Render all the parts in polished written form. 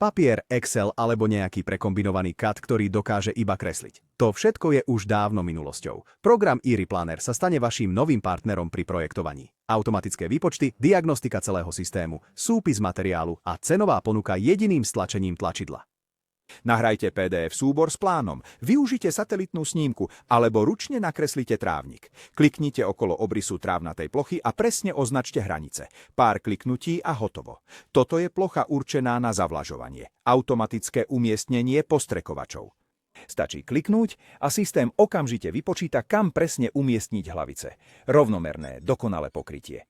papier, Excel alebo nejaký prekombinovaný CAD, ktorý dokáže iba kresliť. To všetko je už dávno minulosťou. Program eReplanner sa stane vaším novým partnerom pri projektovaní. Automatické výpočty, diagnostika celého systému, súpis materiálu a cenová ponuka jediným stlačením tlačidla. Nahrajte PDF súbor s plánom, využite satelitnú snímku alebo ručne nakreslite trávnik. Kliknite okolo obrysu trávnatej plochy a presne označte hranice. Pár kliknutí a hotovo. Toto je plocha určená na zavlažovanie. Automatické umiestnenie postrekovačov. Stačí kliknúť a systém okamžite vypočíta, kam presne umiestniť hlavice. Rovnomerné, dokonalé pokrytie.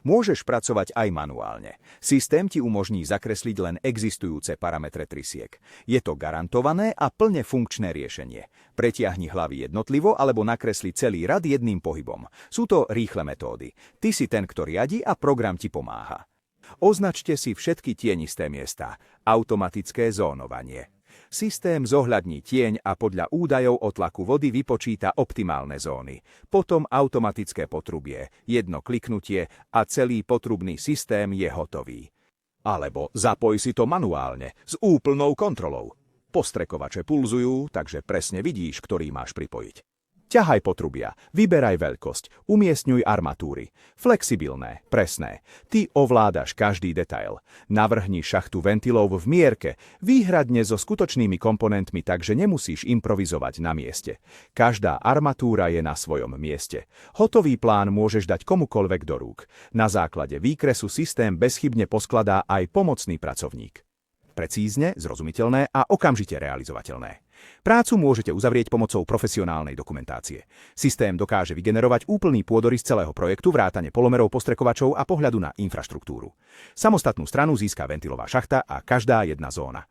Môžeš pracovať aj manuálne. Systém ti umožní zakresliť len existujúce parametre trysiek. Je to garantované a plne funkčné riešenie. Pretiahni hlavy jednotlivo alebo nakresli celý rad jedným pohybom. Sú to rýchle metódy. Ty si ten, kto riadi a program ti pomáha. Označte si všetky tienisté miesta. Automatické zónovanie. Systém zohľadní tieň a podľa údajov o tlaku vody vypočíta optimálne zóny. Potom automatické potrubie, jedno kliknutie a celý potrubný systém je hotový. Alebo zapoj si to manuálne, s úplnou kontrolou. Postrekovače pulzujú, takže presne vidíš, ktorý máš pripojiť. Ťahaj potrubia, vyberaj veľkosť, umiestňuj armatúry. Flexibilné, presné. Ty ovládaš každý detail. Navrhni šachtu ventilov v mierke, výhradne so skutočnými komponentmi, takže nemusíš improvizovať na mieste. Každá armatúra je na svojom mieste. Hotový plán môžeš dať komukoľvek do rúk. Na základe výkresu systém bezchybne poskladá aj pomocný pracovník. Precízne, zrozumiteľné a okamžite realizovateľné. Prácu môžete uzavrieť pomocou profesionálnej dokumentácie. Systém dokáže vygenerovať úplný pôdorys celého projektu, vrátane polomerov, postrekovačov a pohľadu na infraštruktúru. Samostatnú stranu získa ventilová šachta a každá jedna zóna.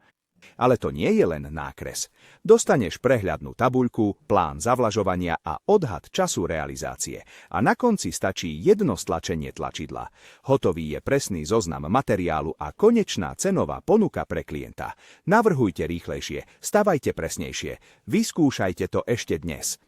Ale to nie je len nákres. Dostaneš prehľadnú tabuľku, plán zavlažovania a odhad času realizácie. A na konci stačí jedno stlačenie tlačidla. Hotový je presný zoznam materiálu a konečná cenová ponuka pre klienta. Navrhujte rýchlejšie, stavajte presnejšie. Vyskúšajte to ešte dnes.